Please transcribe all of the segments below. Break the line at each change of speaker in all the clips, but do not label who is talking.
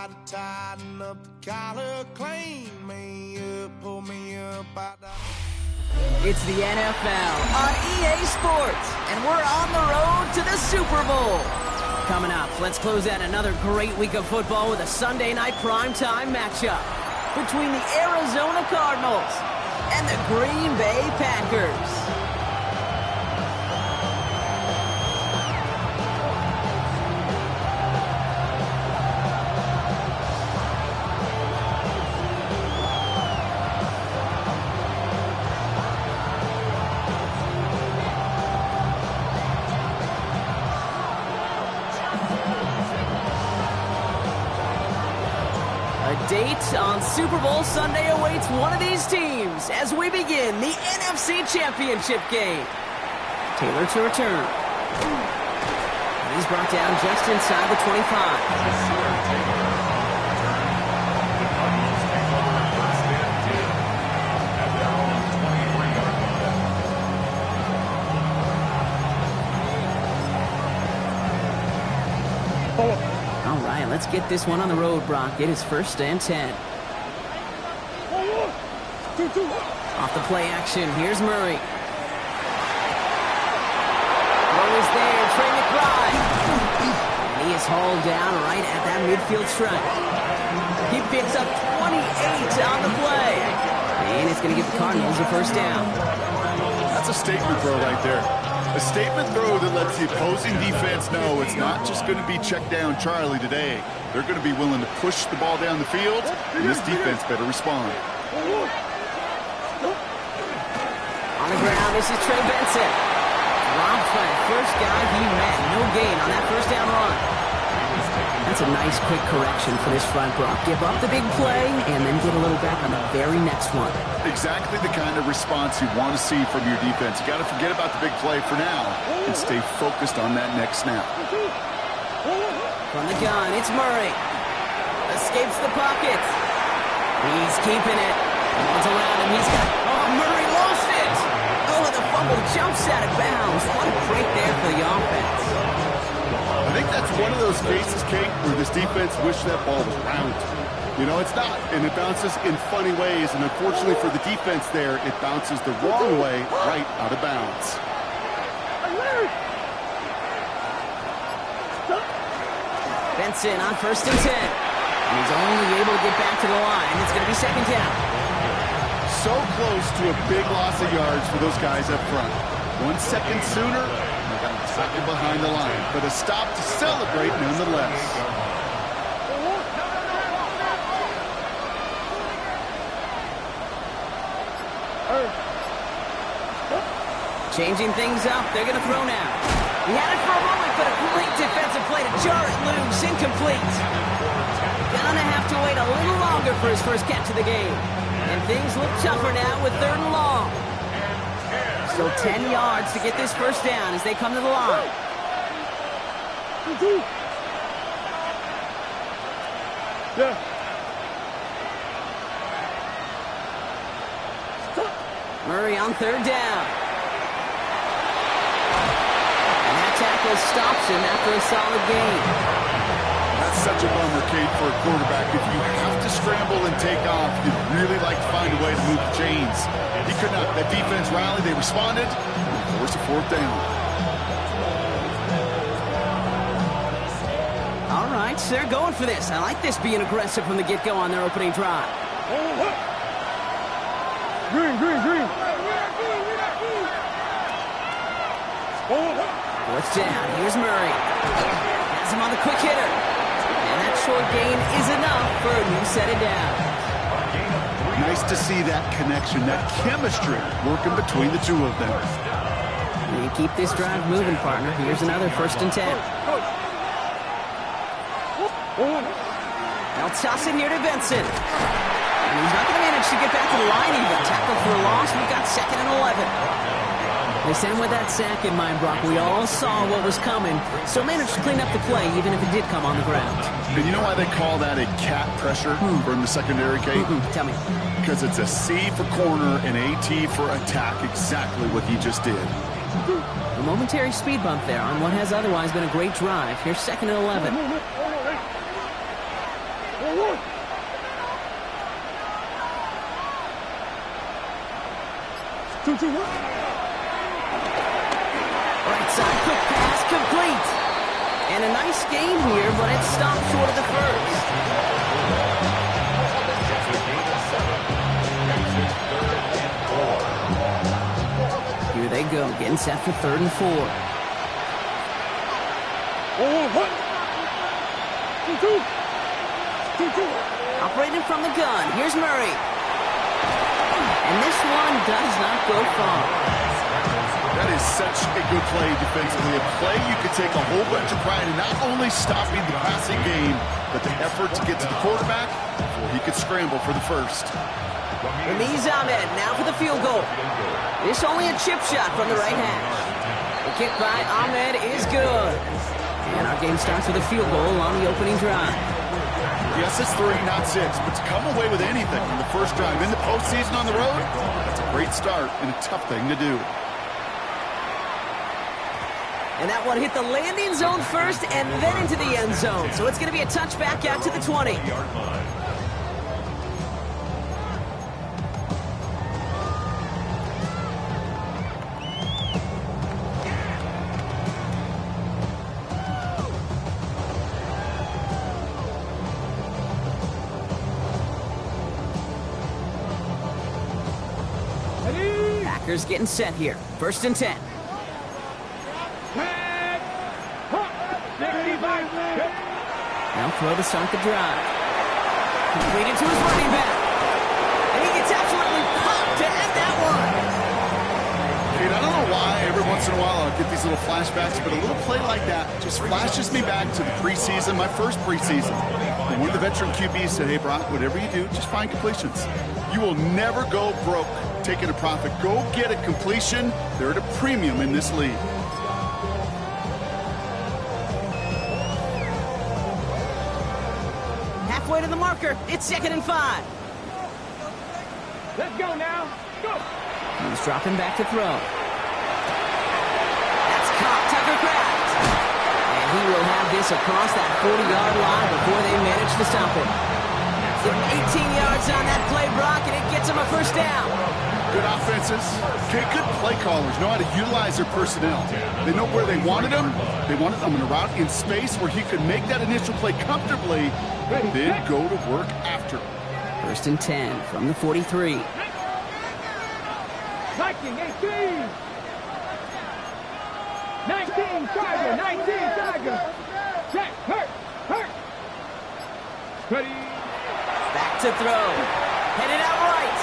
try to tighten up the collar, clean me up, pull me up out the...
It's the NFL on EA Sports, and we're on the road to the Super Bowl. Coming up, let's close out another great week of football with a Sunday night primetime matchup between the Arizona Cardinals and the Green Bay Packers. Date on Super Bowl Sunday awaits one of these teams as we begin the NFC Championship game. Taylor to return. He's brought down just inside the 25. Let's get this one on the road, Brock. It is 1st and 10. Off the play action, here's Murray. Throw is there, Trey McBride. And he is hauled down right at that midfield stripe. He picks up 28 on the play. And it's going to give the Cardinals a 1st down.
That's a statement throw right there. A statement throw that lets the opposing defense know it's not just going to be check down Charlie today. They're going to be willing to push the ball down the field, and this defense better respond.
On the ground, this is Trey Benson. Robbed by the first guy he met. No gain on that 1st down run. That's a nice quick correction for this front, Brock. Give up the big play and then get a little back on the very next one.
Exactly the kind of response you want to see from your defense. You got to forget about the big play for now and stay focused on that next snap.
From the gun, it's Murray. Escapes the pocket. He's keeping it. Runs around him. He's got... Oh, Murray lost it. Oh, and the fumble jumps out of bounds. What a break there for the offense.
I think that's one of those cases, Kate, where this defense wished that ball was round. You know, it's not, and it bounces in funny ways, and unfortunately for the defense there, it bounces the wrong way right out of bounds.
Benson on 1st and 10. And he's only able to get back to the line. It's going to be 2nd down.
So close to a big loss of yards for those guys up front. 1 second sooner, they got second behind the line, but a stop to celebrate nonetheless.
Changing things up. They're going to throw now. He had it for a moment, but a great defensive play to jar it loose. Incomplete. Gonna have to wait a little longer for his first catch of the game. And things look tougher now with 3rd and long. Still 10 yards to get this 1st down as they come to the line. Murray on 3rd down. And that tackle stops him after a solid gain.
That's such a bummer, Kate, for a quarterback. If you have to scramble and take off, you'd really like to find a way to move the chains. He could not. That defense rallied. They responded. And forced a 4th down.
All right, so they're going for this. I like this being aggressive from the get-go on their opening drive.
Green.
Fourth down. Here's Murray. Has him on the quick hitter. And that short gain is enough for a new set of downs.
Nice to see that connection, that chemistry working between the two of them.
You keep this drive moving, partner. Here's another 1st and 10. They'll toss it here to Benson. And he's not going to manage to get back to the line even. Tackle for a loss. We've got 2nd and 11. They send with that sack in mind, Brock. We all saw what was coming, so managed to clean up the play, even if it did come on the ground.
And you know why they call that a cat pressure from the secondary, Kate?
Tell me.
Because it's a C for corner and a T for attack, exactly what he just did.
A momentary speed bump there on what has otherwise been a great drive. Here's 2nd and 11. Right side, quick pass, complete. And a nice game here, but it stopped short of the first. Here they go, getting set for 3rd and 4. Operating from the gun, here's Murray. And this one does not go far.
That is such a good play defensively. A play you could take a whole bunch of pride in not only stopping the passing game, but the effort to get to the quarterback before he could scramble for the first.
Ramiz Ahmed now for the field goal. This only a chip shot from the right hash. The kick by Ahmed is good. And our game starts with a field goal on the opening drive.
Yes, it's 3, not 6, but to come away with anything in the first drive in the postseason on the road, that's a great start and a tough thing to do.
And that one hit the landing zone first and then into the end zone. So it's going to be a touchback out to the 20. Packers getting set here. 1st and 10. Now throw to start the drive. Completed to his running back. And he gets absolutely pumped to end that one.
Dude, I don't know why every once in a while I'll get these little flashbacks, but a little play like that just flashes me back to the preseason, my first preseason. And one of the veteran QBs said, hey, Brock, whatever you do, just find completions. You will never go broke taking a profit. Go get a completion. They're at a premium in this league.
Halfway to the marker. It's 2nd and 5.
Let's go now. Go.
He's dropping back to throw. That's caught. Tucker Kraft. And he will have this across that 40-yard line before they manage to stop it. Give him 18 yards on that play, Brock, and it gets him a first down.
Good offenses. Okay, good play callers know how to utilize their personnel. They know where they wanted him. They wanted him in a route in space where he could make that initial play comfortably, and then go to work after.
1st and 10 from the 43.
Viking 18. 19 Tiger. 19 Tiger. Check. Hurt. Ready.
Back to throw. Headed out right.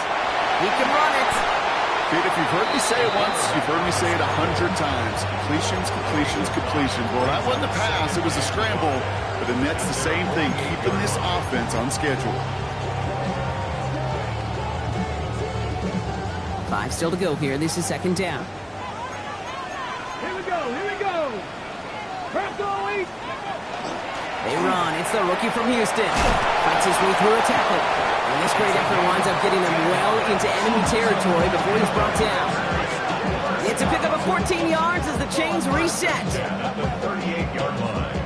He can run it.
Dude, if you've heard me say it once, you've heard me say it 100 times. Completions. Well, that wasn't a pass. It was a scramble. But the Nets, the same thing, keeping this offense on schedule.
5 still to go here. This is 2nd down.
Here we go. Berthold.
They run. It's the rookie from Houston. Fights his way through a tackle. And this great effort winds up getting him well into enemy territory before he's brought down. It's a pickup of 14 yards as the chains reset.
38-yard line.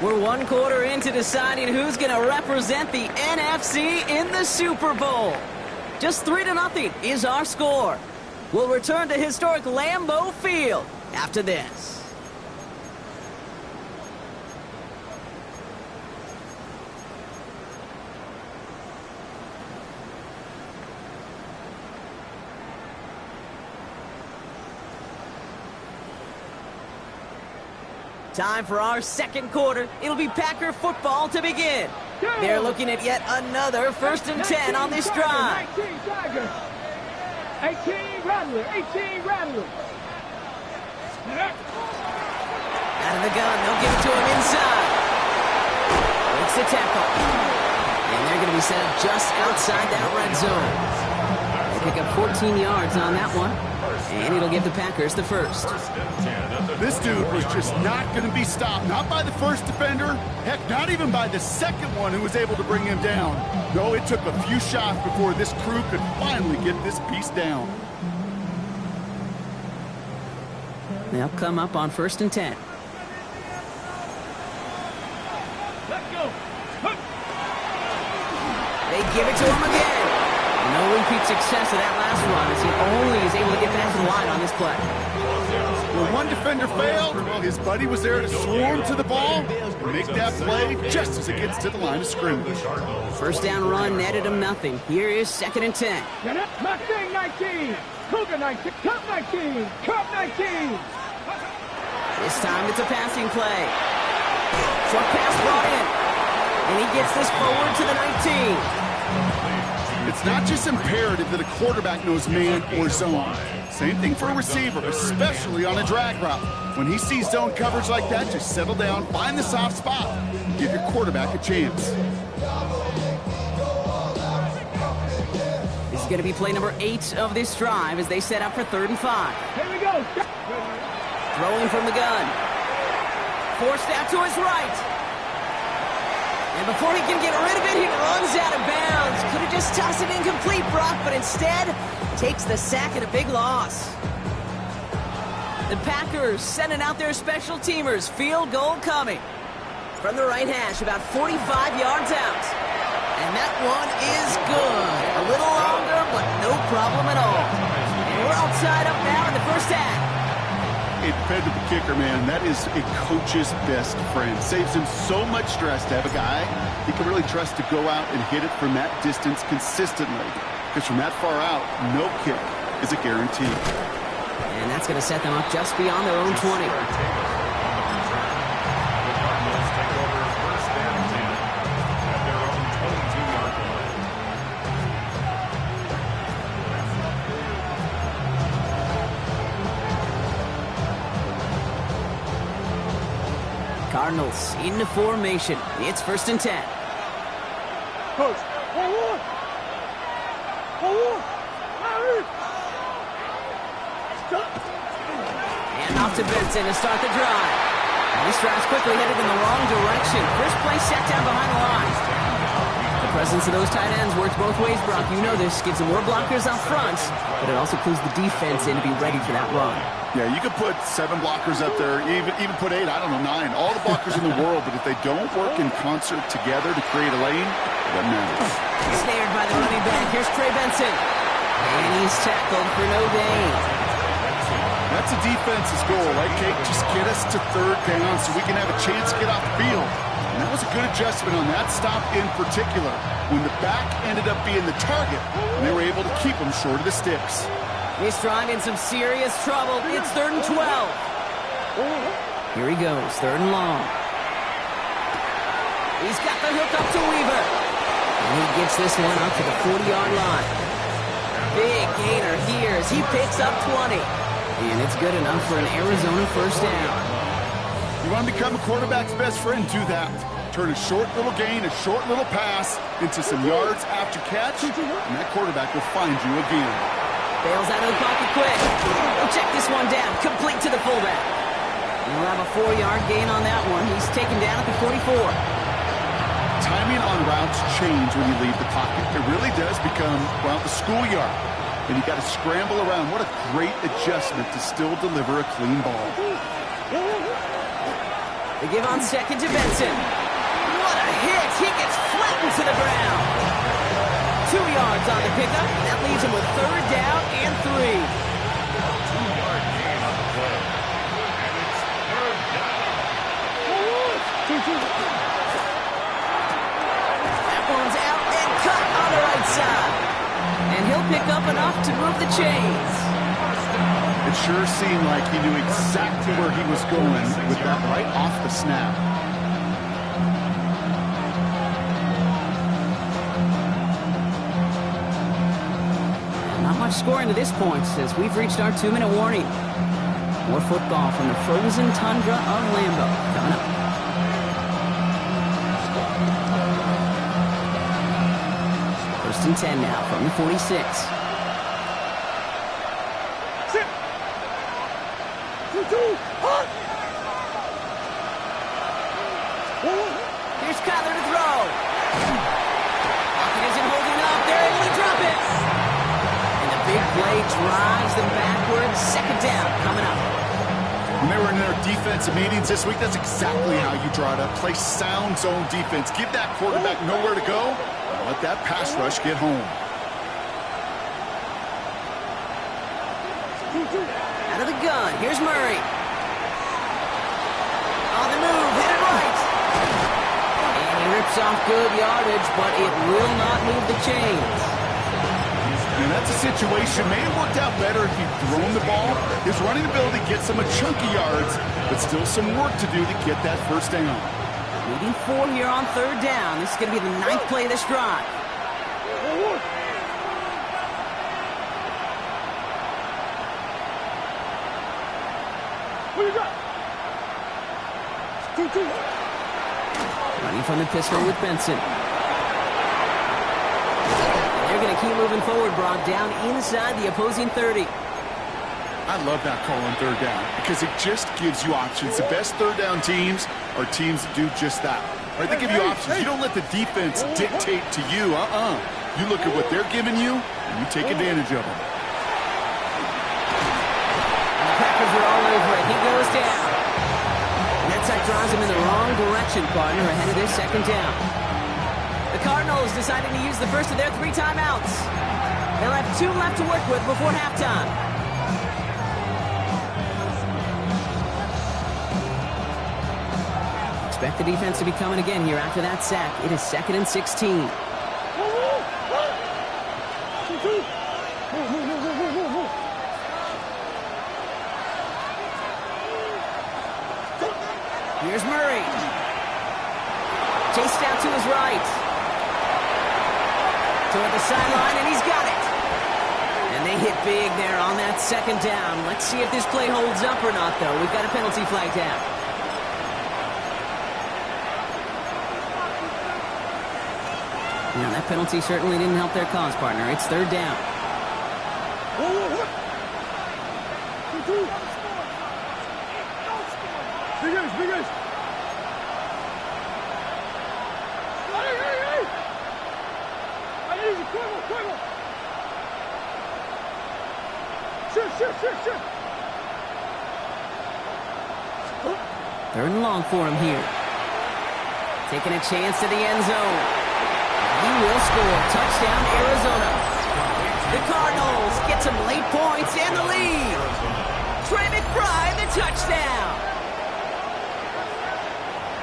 We're 1 quarter into deciding who's going to represent the NFC in the Super Bowl. Just 3-0 is our score. We'll return to historic Lambeau Field after this. Time for our 2nd quarter. It'll be Packer football to begin. They're looking at yet another 1st and 10 on this drive.
19 Tiger. 18 Rattler.
Out of the gun, they'll give it to him inside. Breaks the tackle. And they're going to be set up just outside that red zone. They pick up 14 yards on that one. And it'll give the Packers the first.
This dude was just not going to be stopped. Not by the first defender. Heck, not even by the second one who was able to bring him down. No, it took a few shots before this crew could finally get this piece down.
They'll come up on 1st and 10.
Let's go. Hook.
They give it to him again. No repeat success of that last run as he only is able to get back to the line on this play.
When one defender failed, well, his buddy was there to swarm to the ball and make that play just as it gets to the line of scrimmage.
First down run netted him nothing. Here is 2nd and 10.
Get it. Mustang 19. Cougar 19. Cup 19. Cup 19.
This time it's a passing play. Short pass brought in. And he gets this forward to the 19.
It's not just imperative that a quarterback knows man or zone. Same thing for a receiver, especially on a drag route. When he sees zone coverage like that, just settle down, find the soft spot, give your quarterback a chance.
This is going to be play number 8 of this drive as they set up for 3rd and 5.
Here we go.
Throwing from the gun. Forced out to his right. And before he can get rid of it, he runs out of bounds. Could have just tossed it incomplete, Brock, but instead takes the sack at a big loss. The Packers sending out their special teamers. Field goal coming. From the right hash, about 45 yards out. And that one is good. A little longer, but no problem at all. And we're all tied up now in the first half.
A dependable kicker, man, that is a coach's best friend. Saves him so much stress to have a guy he can really trust to go out and hit it from that distance consistently. Because from that far out, no kick is a guarantee.
And that's going to set them up just beyond their own 20. Cardinals into formation. It's 1st and 10.
Coach.
And off to Benson to start the drive. And this drive's quickly headed in the wrong direction. First play set down behind the line. The presence of those tight ends works both ways, Brock. You know this. Gives them more blockers up front, but it also clues the defense in to be ready for that run.
Yeah, you could put 7 blockers up there, even put 8, I don't know, 9. All the blockers in the world, but if they don't work in concert together to create a lane, that matters.
Snared by the running back. Here's Trey Benson. And he's tackled for no gain.
That's a defense's goal, right, Kate? Just get us to 3rd down so we can have a chance to get off the field. And that was a good adjustment on that stop in particular, when the back ended up being the target, and they were able to keep him short of the sticks.
This drive in some serious trouble. It's 3rd and 12. Here he goes, 3rd and long. He's got the hook up to Weaver. And he gets this one up to the 40-yard line. Big gainer here as he picks up 20. And it's good enough for an Arizona first down.
You want to become a quarterback's best friend? Do that. Turn a short little gain, a short little pass into some yards after catch, and that quarterback will find you again.
Bails out of the pocket quick. We'll check this one down. Complete to the fullback. And we'll have a 4-yard gain on that one. He's taken down at the 44.
Timing on routes change when you leave the pocket. It really does become, well, the schoolyard. And you got to scramble around. What a great adjustment to still deliver a clean ball.
They give on 2nd to Benson. What a hit. He gets flattened to the ground. 2 yards on the pickup. That leaves him with 3rd down and 3.
2-yard gain on the play. And it's 3rd down.
That one's out and cut on the right side. And he'll pick up enough to move the chains.
It sure seemed like he knew exactly where he was going with that right off the snap.
Not much scoring to this point as we've reached our 2-minute warning. More football from the frozen tundra of Lambeau coming up. First and 10 now from the 46.
Sit.
Here's Kyler to throw. Pocket isn't holding up. They're able to drop it. And the big play drives them backwards. Second down coming up.
When they were in their defensive meetings this week, that's exactly how you draw it up. Play sound zone defense. Give that quarterback nowhere to go. Let that pass rush get home.
Out of the gun. Here's Murray. On the move. Hit it right. And he rips off good yardage, but it will not move the chains.
And that's a situation may have worked out better if he'd thrown the ball. His running ability gets him a chunk of yards, but still some work to do to get that first down.
Leading 4 here on third down. This is going to be the 9th play of this drive.
What you got?
Running from the pistol with Benson. They're going to keep moving forward, Brock, down inside the opposing 30.
I love that call on third down because it just gives you options. The best third down teams are teams that do just that. Right? They give you options. You don't let the defense dictate to you. You look at what they're giving you, and you take advantage of them.
And the Packers are all over it. He goes down. And that sack drives him in the wrong direction, partner, ahead of their second down. The Cardinals deciding to use the first of their 3 timeouts. They'll have 2 left to work with before halftime. Expect the defense to be coming again here after that sack. It is 2nd and 16. Here's Murray. Chased out to his right. Toward the sideline, and he's got it. And they hit big there on that second down. Let's see if this play holds up or not, though. We've got a penalty flag down. Now, that penalty certainly didn't help their cause, partner. It's third down.
Big Shit.
Third and long for him here. Taking a chance to the end zone. He will score. Touchdown, Arizona. The Cardinals get some late points and the lead. Trey McBride, the touchdown.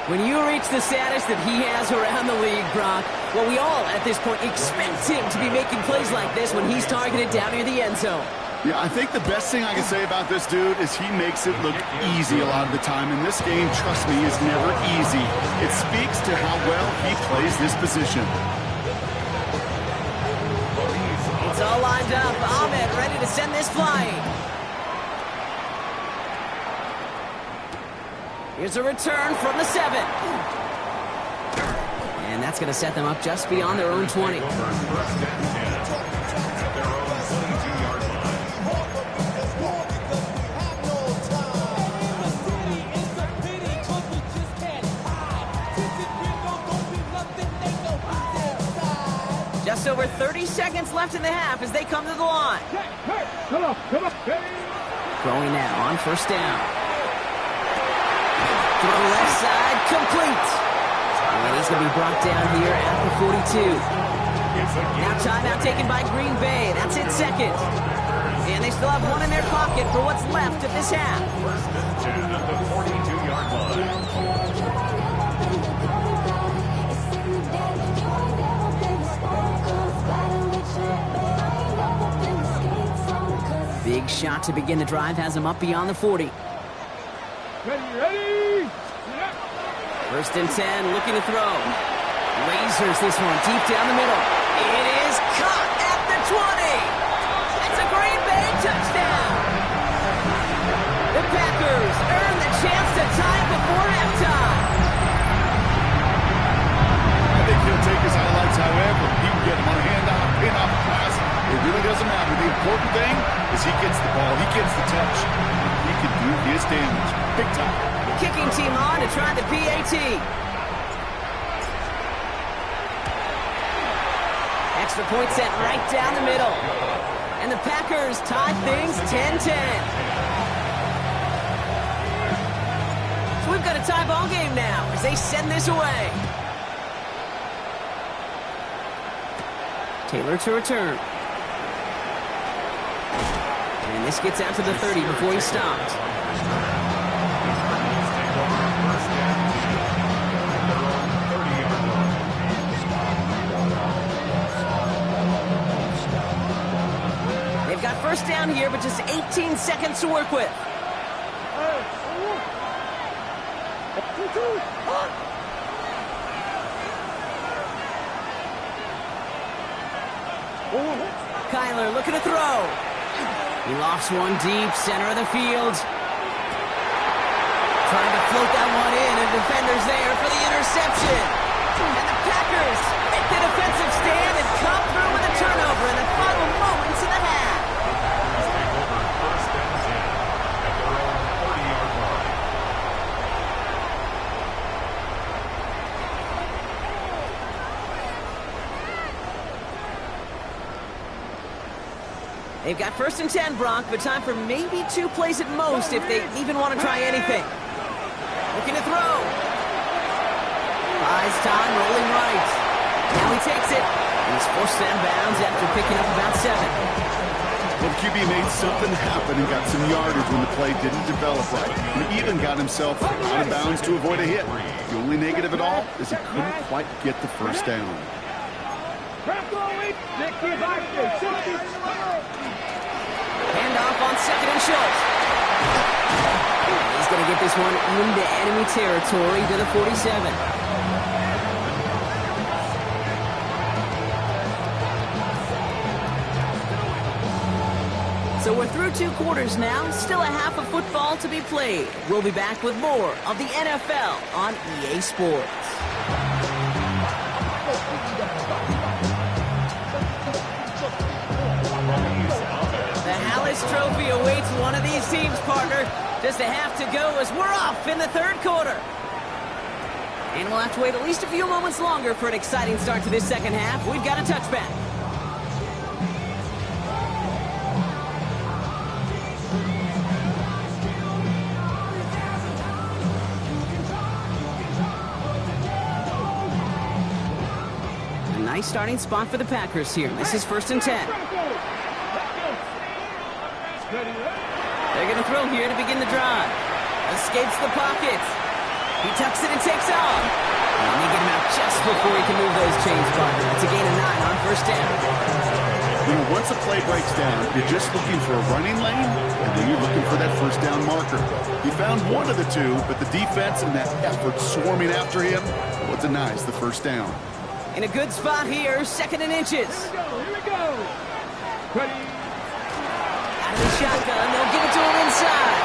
When you reach the status that he has around the league, Brock, well, we all at this point expect him to be making plays like this when he's targeted down near the end zone.
Yeah, I think the best thing I can say about this dude is he makes it look easy a lot of the time. And this game, trust me, is never easy. It speaks to how well he plays this position.
It's all lined up. Ahmed ready to send this flying. Here's a return from the 7. And that's going to set them up just beyond their own 20. Just over 30 seconds left in the half as they come to the line.
Come on.
Throwing now on first down. Throw left side, complete. And he's going to be brought down here at the 42. Now timeout taken by Green Bay. That's it, second. And they still have one in their pocket for what's left of this half.
First and 10 at the 42-yard line.
Big shot to begin the drive has him up beyond the 40.
Ready?
First and 10, looking to throw. Lasers this one deep down the middle. It is caught at the 20. It's a Green Bay touchdown. The Packers earn the chance to tie it before halftime.
I think he'll take his highlights however. He can get him on a handoff, pin off a pass. It really doesn't matter. The important thing is he gets the ball. He gets the touch. He can backfield. He is damaged. Big time.
Kicking team on to try the PAT. Extra point set right down the middle. And the Packers tie things 10-10. So we've got a tie ball game now as they send this away. Taylor to return. And this gets out to the 30 before he stopped. They've got first down here, but just 18 seconds to work with. Kyler looking to throw. He lofts one deep, center of the field. Trying to float that one in, and defenders there for the interception. And the Packers make the defensive stand and come through with a turnover in the final moments of the half. They've got first and 10, Brock, but time for maybe 2 plays at most if they even want to try anything. Looking to throw. Buys time, rolling right. Now he takes it, and he's forced out of bounds after picking up about 7.
Well, the QB made something happen and got some yardage when the play didn't develop right. He even got himself out of bounds to avoid a hit. The only negative at all is he couldn't quite get the first down.
Handoff on second and short. He's going to get this one into enemy territory to the 47. So we're through 2 quarters now. Still a half of football to be played. We'll be back with more of the NFL on EA Sports. The Hallis Trophy awaits one of these teams, partner. Just a half to go as we're off in the 3rd quarter. And we'll have to wait at least a few moments longer for an exciting start to this second half. We've got a touchback. A nice starting spot for the Packers here. This is first and 10. They're going to throw here to begin the drive. Escapes the pocket. He tucks it and takes off. And they get him out just before he can move those chains, partner. That's a gain of 9 on first down.
You know, once a play breaks down, you're just looking for a running lane, and then you're looking for that first down marker. He found one of the 2, but the defense and that effort swarming after him, well, it denies the first down.
In a good spot here, 2nd and inches.
Here we go. Ready.
Out of the shotgun, they'll give it to him inside.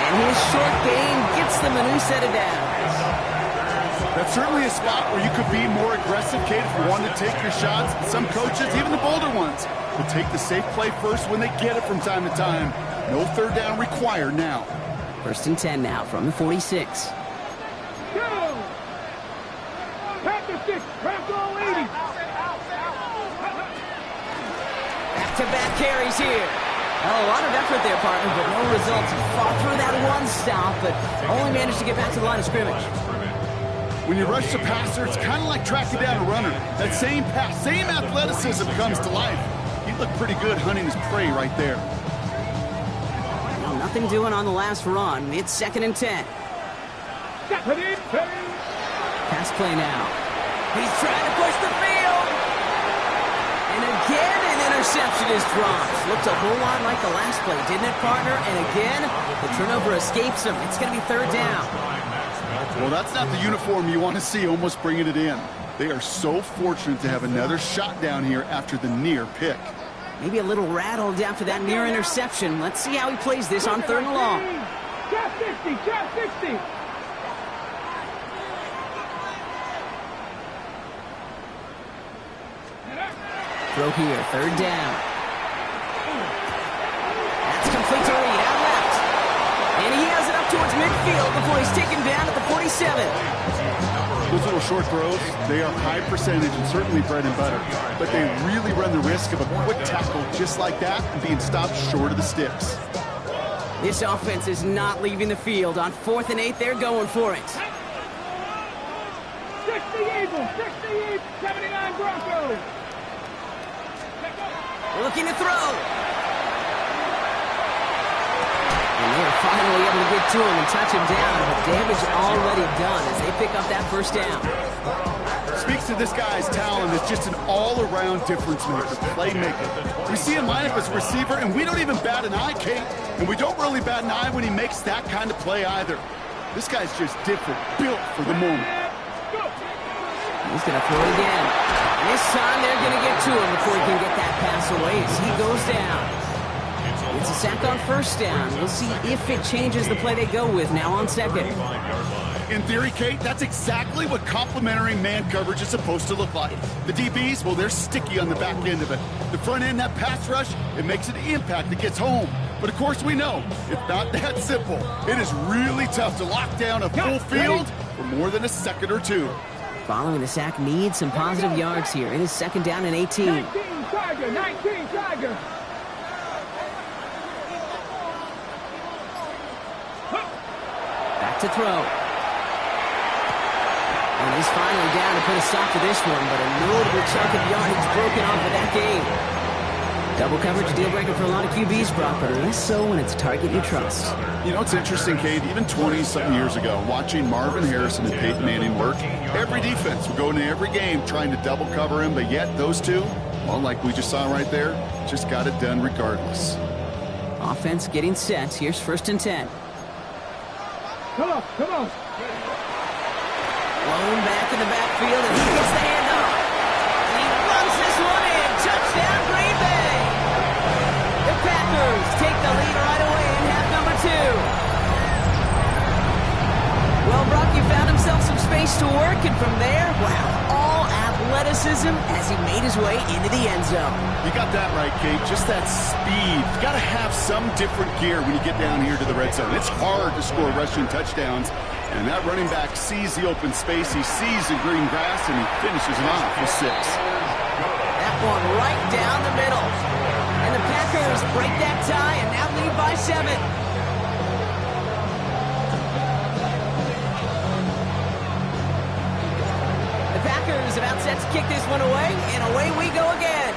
And his short gain gets them a new set of downs.
That's certainly a spot where you could be more aggressive, Kate, if you wanted to take your shots. Some coaches, even the bolder ones, will take the safe play first when they get it from time to time. No third down required now.
First and 10 now from the 46.
Go. Packers 6. Rambo 80.
Back-to-back carries here. Oh, a lot of effort there, partner, but no results. He fought through that one stop, but only managed to get back to the line of scrimmage.
When you rush the passer, it's kind of like tracking down a runner. That same pass, same athleticism comes to life. He looked pretty good hunting his prey right there.
Well, nothing doing on the last run. It's 2nd and 10. Pass play now. He's trying to push the field. And again, an interception is dropped. Looked a whole lot like the last play, didn't it, partner? And again, the turnover escapes him. It's going to be 3rd down.
Well, that's not the uniform you want to see almost bringing it in. They are so fortunate to have another shot down here after the near pick.
Maybe a little rattled after that near interception. Let's see how he plays this on 3rd and long.
Shot 60. Shot 60.
Throw here, 3rd down. That's complete to Reed, out left. And field before he's taken down at the 47.
Those little short throws, they are high percentage and certainly bread and butter. But they really run the risk of a quick tackle just like that and being stopped short of the sticks.
This offense is not leaving the field. On 4th and 8, they're going for it.
60 Eagles, 60 79 Broncos.
Looking to throw. And they're finally able to get to him and touch him down. But damage already done as they pick up that first down.
Speaks to this guy's talent as just an all-around difference maker, playmaker. We see him line up as a receiver, and we don't even bat an eye, Kate. And we don't really bat an eye when he makes that kind of play either. This guy's just different, built for the moment.
He's going to throw it again. And this time they're going to get to him before he can get that pass away as he goes down. It's a sack on first down. We'll see if it changes the play they go with now on second.
In theory, Kate, that's exactly what complementary man coverage is supposed to look like. The DBs, well, they're sticky on the back end of it. The front end, that pass rush, it makes an impact that gets home. But of course we know, it's not that simple. It is really tough to lock down a full field for more than a second or two.
Following the sack needs some positive yards here. It is 2nd down and 18.
19 Tiger, 19 Tiger.
Back to throw. And he's finally down to put a stop to this one, but a notable chunk of yardage broken off of that game. Double coverage, deal breaker for a lot of QBs, Brock, but less so when it's a target you trust.
You know, it's interesting, Kate, even 20-something years ago, watching Marvin Harrison and Peyton Manning work, every defense would go into every game trying to double cover him, but yet those two, well, like we just saw right there, just got it done regardless.
Offense getting set. Here's 1st and 10.
Come on, come on.
Blown back in the backfield, and he gets the handoff. And he runs this one in. Touchdown, Green Bay. The Packers take the lead right away in half number 2. Well, Brock, he found himself some space to work, and from there, wow, all athleticism as he made his way into the end zone.
You got that right, Kate. Just that speed. You got to have some different gear when you get down here to the red zone. It's hard to score rushing touchdowns. And that running back sees the open space, he sees the green grass, and he finishes it off with 6.
That one right down the middle. And the Packers break that tie and now lead by 7. The Packers about set to kick this one away, and away we go again.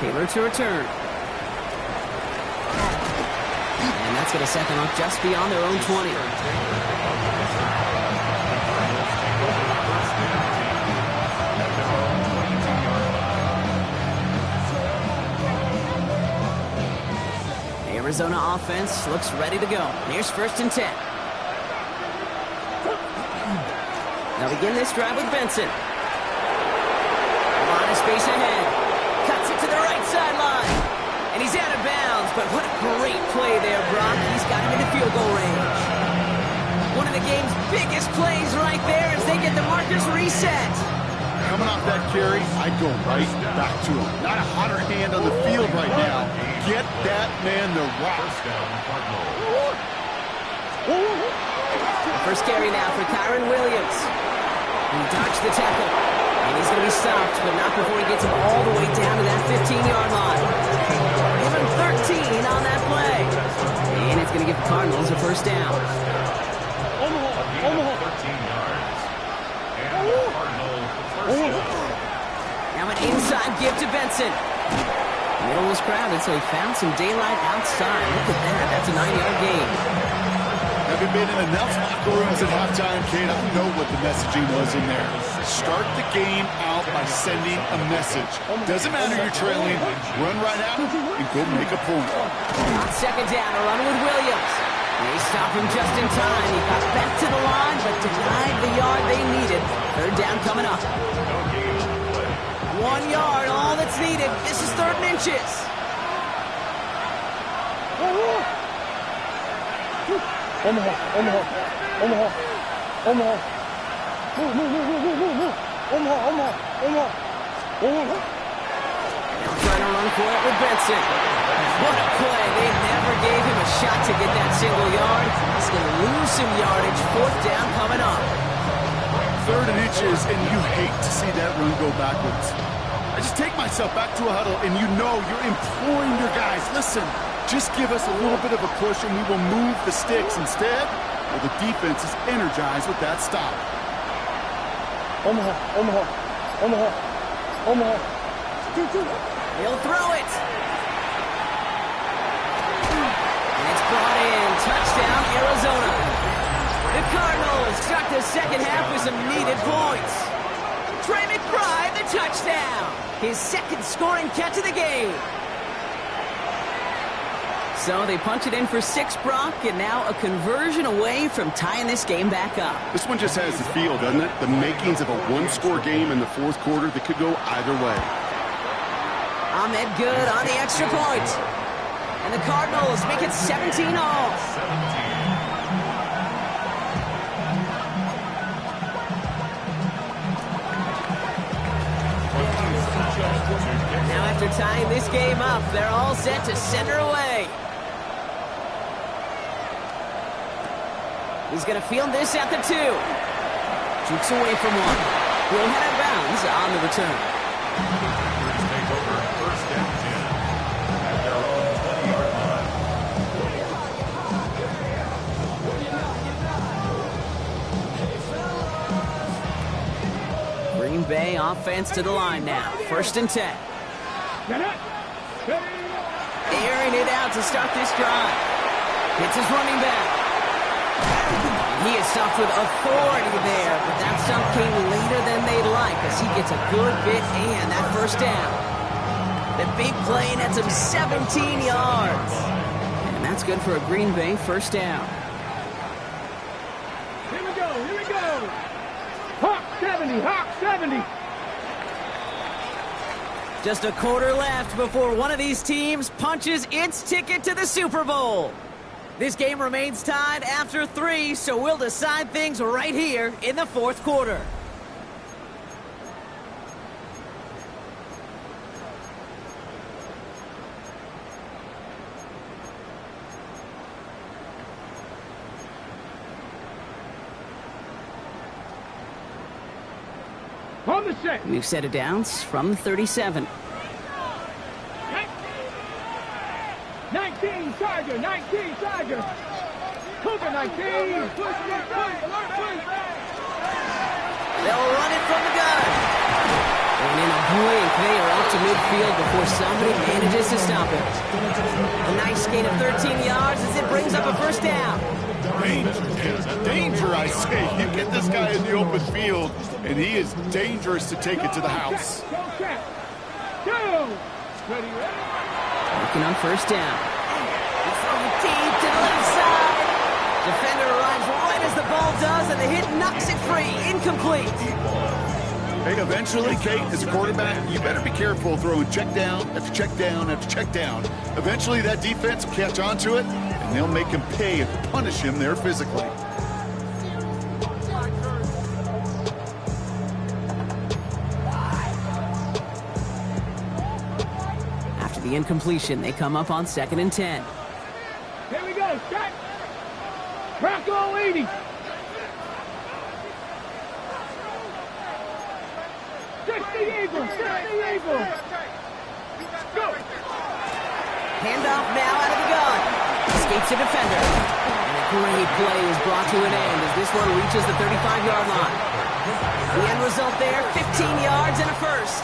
Taylor to return. And that's going to set them up just beyond their own 20. Arizona offense looks ready to go. Here's 1st and 10. They'll begin this drive with Benson. A lot of space ahead. Cuts it to the right sideline. And he's out of bounds, but what a great play there, Brock. He's got him into field goal range. One of the game's biggest plays right there as they get the markers reset.
Coming off that carry, I'd go right back to him. Not a hotter hand on the field right now. Get that man the rock.
First carry now for Kyren Williams. He dodged the tackle. And he's going to be stopped, but not before he gets him all the way down to that 15-yard line. Give him 13 on that play. And it's going to give the Cardinals a first down.
Omaha. 13 yards. And the Cardinals the first down.
Now an inside give to Benson. The middle was crowded, so he found some daylight outside. Look at that. That's a 9-yard gain.
Having been in enough locker rooms at halftime, Kate, I know what the messaging was in there. Start the game out by sending a message. Doesn't matter you're trailing, run right out and go make a point.
On 2nd down, a run with Williams. They stop him just in time. He got back to the line, but denied the yard they needed. 3rd down coming up. 1 yard, all that's needed. This is 3rd and inches.
Omaha.
Now trying to run for it with Benson. What a play. They never gave him a shot got to get that single yard. He's going to lose some yardage. Fourth down coming up.
3rd and inches, and you hate to see that run go backwards. I just take myself back to a huddle, and you know you're imploring your guys, listen, just give us a little bit of a push, and we will move the sticks. Instead, well, the defense is energized with that stop.
Omaha, Omaha, Omaha, Omaha.
He'll throw it. And it's brought in. Touchdown, Arizona. The Cardinals start the second half with some needed points. Trey McBride, the touchdown. His second scoring catch of the game. So they punch it in for 6, Brock, and now a conversion away from tying this game back up.
This one just has the feel, doesn't it? The makings of a one-score game in the 4th quarter that could go either way.
Ahmed Good on the extra point. And the Cardinals make it 17 all.
17.
Now after tying this game up, they're all set to send her away. He's going to field this at the 2. Jukes away from 1. He'll head out of bounds on the return.
Packers take over 1st and 10 at their own 20-yard line.
Green Bay offense to the line now. 1st and 10. Airing it out to start this drive. Hits his running back. He is stopped with authority there, but that stop came later than they'd like as he gets a good bit and that 1st down. The big play nets him 17 yards. And that's good for a Green Bay 1st down.
Here we go, here we go. Hawk 70, Hawk 70.
Just a quarter left before one of these teams punches its ticket to the Super Bowl. This game remains tied after 3, so we'll decide things right here in the 4th quarter.
On the set.
We've set it downs from the 37.
19, Tiger, 19, Tiger. Cougar 19. Push.
They'll run it from the gun. And in a blink, they are out to midfield before somebody manages to stop it. A nice gain of 13 yards as it brings up a 1st down.
Danger, I say. You get this guy in the open field, and he is dangerous to take it to the house.
Go. Ready.
Working on 1st down. He's throwing deep to the left side. Defender arrives right as the ball does, and the hit knocks it free. Incomplete.
Hey, eventually, Kate, as a quarterback, you better be careful throwing check down after check down after check down. Eventually, that defense will catch on to it, and they'll make him pay and punish him there physically.
After the incompletion, they come up on 2nd and 10.
Here we go, set. Rocco 80. Eagle. Go.
Handoff now out of the gun. Escapes a defender. And a great play is brought to an end as this one reaches the 35-yard line. The end result there, 15 yards and a 1st.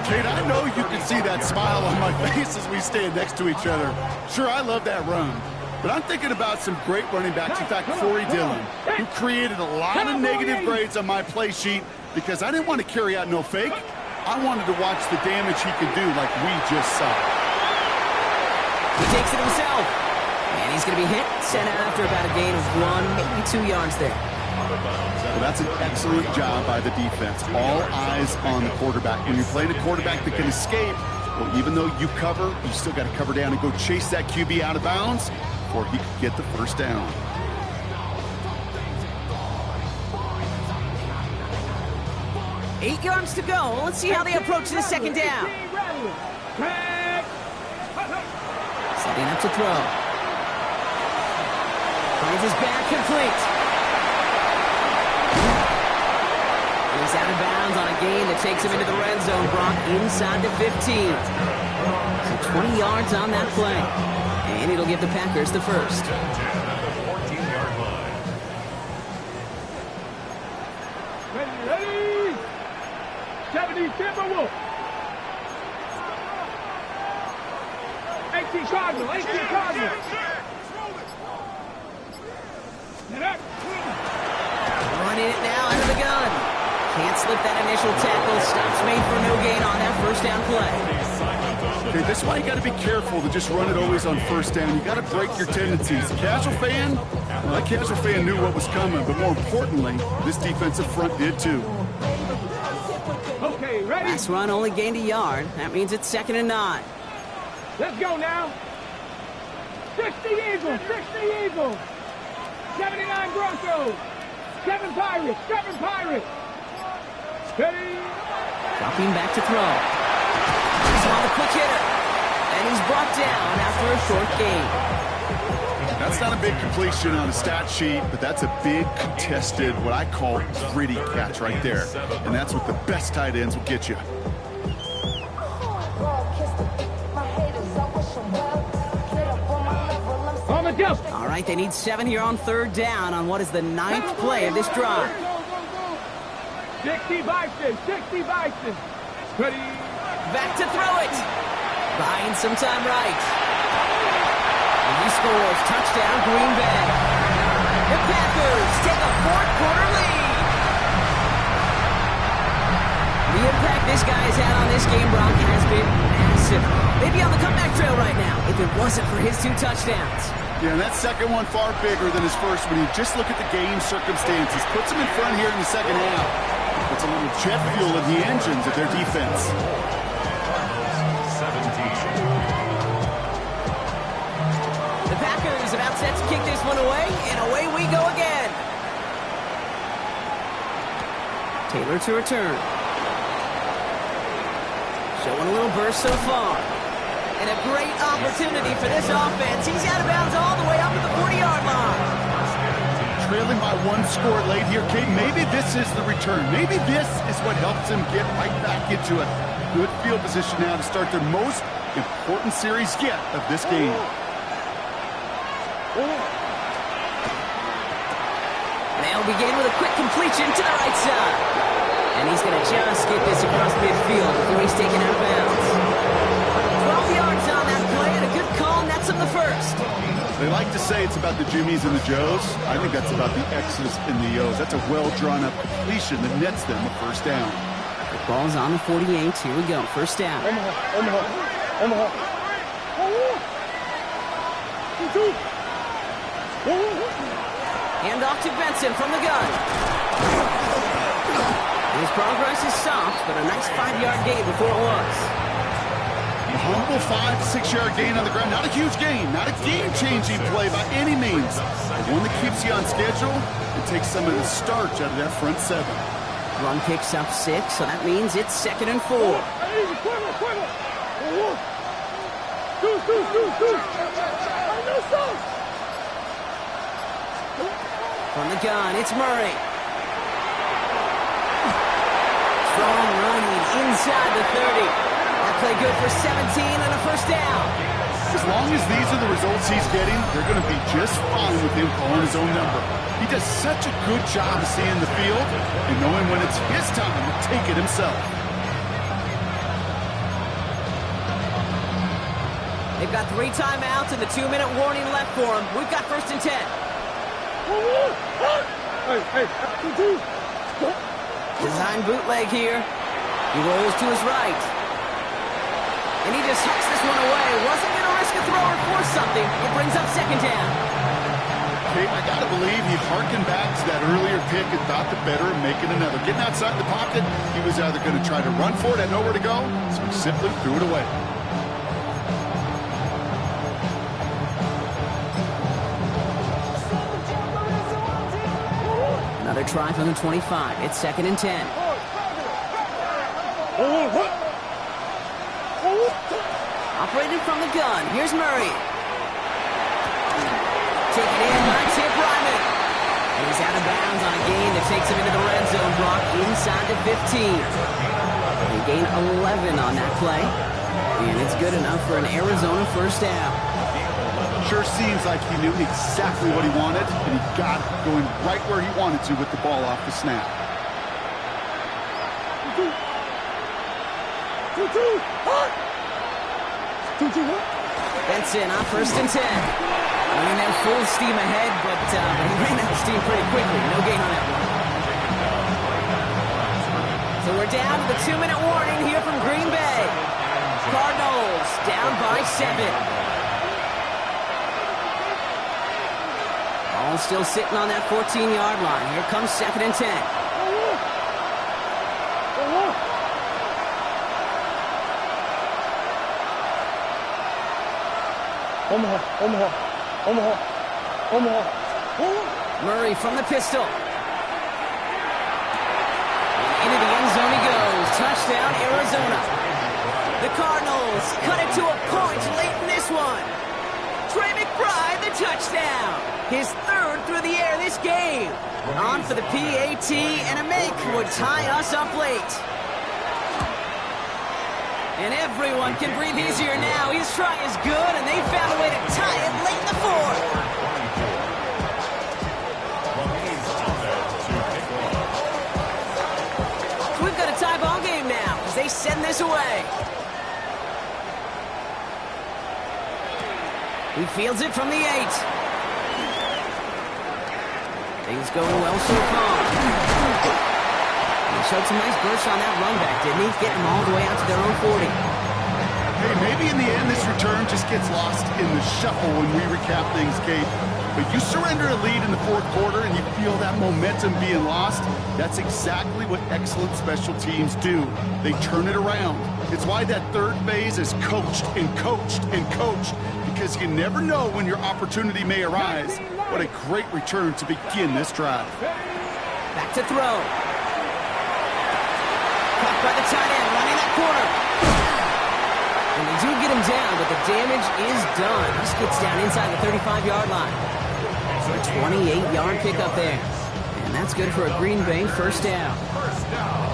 Kate, I know you can see that smile on my face as we stand next to each other. Sure, I love that run. But I'm thinking about some great running backs. In fact, Corey Dillon, who created a lot of negative grades on my play sheet because I didn't want to carry out no fake. I wanted to watch the damage he could do like we just saw.
He takes it himself. And he's going to be hit, sent out after about a gain of 1, maybe 2 yards there.
Well, that's an excellent job by the defense. All eyes on the quarterback. When you're playing a quarterback that can escape, well, even though you cover, you still got to cover down and go chase that QB out of bounds before he could get the 1st down.
Eight yards to go. Let's see how they approach the 2nd down. Setting up to throw. Finds his back complete. He's out of bounds on a gain that takes him into the red zone, Brock, inside the 15. So 20 yards on that play. And it'll give the Packers the first.
10 at the 14-yard line.
Ready? 70 Timberwolves. 18 Cardinal. 18 Cardinal.
Running it now out of the gun. Can't slip that initial tackle. Stops made for no gain on that first down play.
Okay, this is why you got to be careful to just run it always on first down. You got to break your tendencies. Casual fan, well, that casual fan knew what was coming, but more importantly, this defensive front did too.
Okay, ready?
Last run only gained a yard. That means it's 2nd and 9.
Let's go now. 60 Eagles. 60 Eagles. 79 Broncos. 7 Pirates. 7 Pirates. Ready?
Dropping back to throw. He's on the quick hitter. And he's brought down after a short gain.
That's not a big completion on a stat sheet, but that's a big contested, what I call gritty catch right there. And that's what the best tight ends will get you.
On the jump.
All right, they need 7 here on 3rd down on what is the 9th play of this drive.
60 Bison. 60 Bison. Ready?
Back to throw it. Buying some time right. And he scores. Touchdown, Green Bay. The Packers take a 4th-quarter lead. The impact this guy has had on this game, Brock, has been massive. They'd be on the comeback trail right now if it wasn't for his 2 touchdowns.
Yeah, and that second one far bigger than his first when you just look at the game circumstances. Puts him in front here in the second half. Puts a little jet fuel in the engines of their defense.
17.
The Packers about set to kick this one away, and away we go again. Taylor to return. Showing a little burst so far. And a great opportunity for this offense. He's out of bounds all the way up to the 40-yard line.
Trailing by 1 score late here, Kate. Maybe this is the return. Maybe this is what helps them get right back into a good field position now to start their most important series yet of this game.
They'll begin with a quick completion to the right side. And he's going to just get this across midfield before he's taken out of bounds. 12 yards on that play, and a good call nets him the first.
They like to say it's about the Jimmies and the Joes. I think that's about the X's and the O's. That's a well-drawn-up completion that nets them a first down.
The ball's on the 48. Here we go. First down. Hand off to Benson from the gun. His progress is stopped, but a nice 5-yard gain before it was.
A humble 5 to 6 yard gain on the ground. Not a huge gain, not a game-changing play by any means. But one that keeps you on schedule and takes some of the starch out of that front 7.
Run picks up 6, so that means it's 2nd and 4. From the gun, it's Murray. Strong running inside the 30. That play good for 17 and a first down.
As long as these are the results he's getting, they're going to be just fine with him calling his own number. He does such a good job of seeing the field and knowing when it's his time to take it himself.
They've got 3 timeouts and the 2-minute warning left for him. We've got 1st and 10. Design bootleg here. He rolls to his right. And he just hooks this one away. Wasn't going to risk a throw or force something. It brings up 2nd down.
Hey, I got to believe he harkened back to that earlier pick and thought the better of making another. Getting outside the pocket, he was either going to try to run for it, had nowhere to go, so he simply threw it away.
Another try from the 25. It's 2nd and 10. Operated from the gun. Here's Murray. Taken in by Tip Roberts. takes him into the red zone, Brock, inside the 15. They gain 11 on that play, and it's good enough for an Arizona first down.
Sure seems like he knew exactly what he wanted, and he got it going right where he wanted to with the ball off the snap.
Benson on 1st and 10. Running them full steam ahead, but he ran out of steam pretty quickly. No gain on that one. So we're down to the 2-minute warning here from Green Bay. Cardinals down by 7. All still sitting on that 14-yard line. Here comes 2nd and 10. Murray from the pistol. Into the end zone he goes. Touchdown, Arizona. The Cardinals cut it to a point late in this one. Trey McBride, the touchdown. His 3rd through the air this game. On for the PAT, and a make would tie us up late. And everyone can breathe easier now. His try is good, and they found a way to tie it late in the 4th. We've got a tie ball game now as they send this away. He fields it from the 8. Things going well so far. He showed some nice bursts on that run back, didn't he? Getting them all the way out to their own 40.
Hey, maybe in the end this return just gets lost in the shuffle when we recap things, Kate. But you surrender a lead in the 4th quarter and you feel that momentum being lost. That's exactly what excellent special teams do. They turn it around. It's why that 3rd phase is coached and coached and coached, because you never know when your opportunity may arise. What a great return to begin this drive.
Back to throw. Caught by the tight end, running that corner. And they do get him down, but the damage is done. He gets down inside the 35-yard line. So a 28-yard pickup there. And that's good for a Green Bay first down.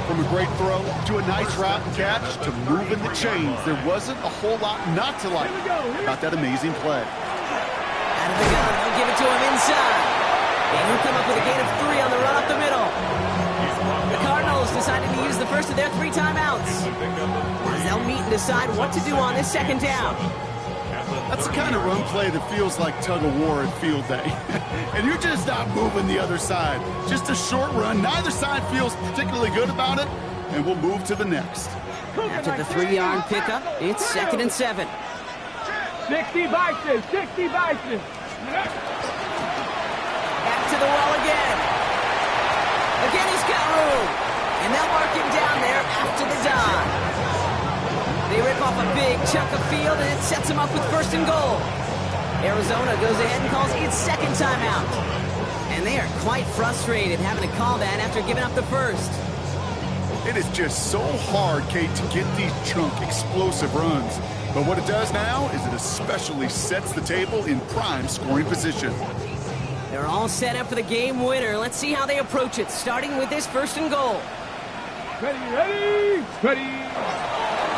From a great throw to a nice route and catch to moving the chains, there wasn't a whole lot not to like about that amazing play.
Out of the gun, they'll give it to him inside. And he'll come up with a gain of 3 on the run up the middle. The Cardinals deciding to use the first of their 3 timeouts, as they'll meet and decide what to do on this 2nd down.
That's the kind of run play that feels like tug-of-war at field day. And you're just not moving the other side. Just a short run. Neither side feels particularly good about it, and we'll move to the next.
After the 3-yard pickup, it's 2nd and 7.
60 Bison, 60 Bison.
Back to the well again. Again, he's got room. And they'll mark him down there after the dive. They rip off a big chunk of field, and it sets him up with 1st and goal. Arizona goes ahead and calls its 2nd timeout. And they are quite frustrated having to call that after giving up the 1st.
It is just so hard, Kate, to get these chunk, explosive runs. But what it does now is it especially sets the table in prime scoring position.
They're all set up for the game winner. Let's see how they approach it, starting with this 1st and goal.
Ready, ready, ready.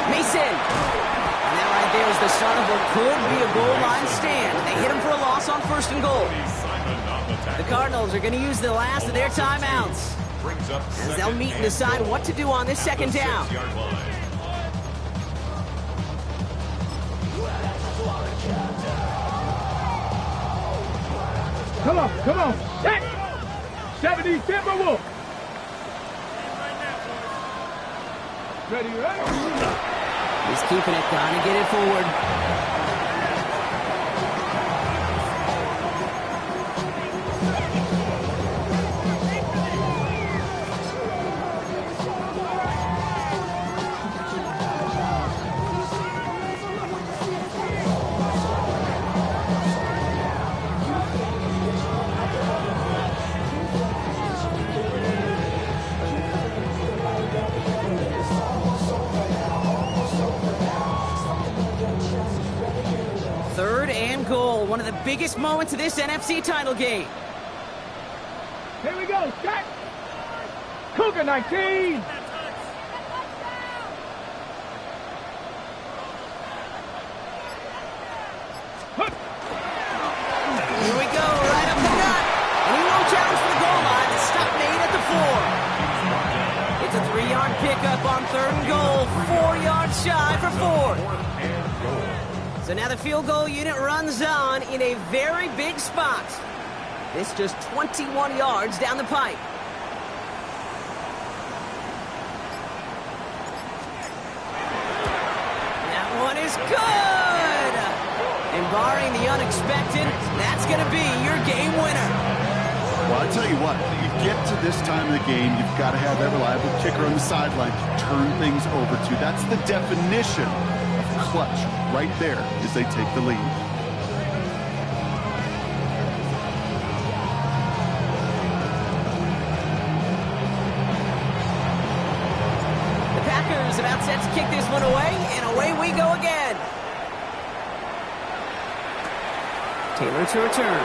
Mason. And that right there is the start of what could be a goal line stand. They hit him for a loss on 1st and goal. The Cardinals are going to use the last of their timeouts, as they'll meet and decide what to do on this 2nd down.
Come on, set. 70 Timberwolves. Ready, ready.
He's keeping it, trying to get it forward. One of the biggest moments of this NFC title game.
Here we go, set. Cougar 19.
Here we go, right up the gut. And he won't challenge for the goal line. It's stopped Nate at the 4. It's a 3-yard pickup on 3rd and goal. 4 yards shy for 4. So now the field goal unit runs on in a very big spot. This just 21 yards down the pipe. That one is good! And barring the unexpected, that's going to be your game winner.
Well, I'll tell you what, you get to this time of the game, you've got to have that reliable kicker on the sideline to turn things over to. That's the definition of clutch right there as they take the lead.
The Packers about set to kick this one away, and away we go again. Taylor to return.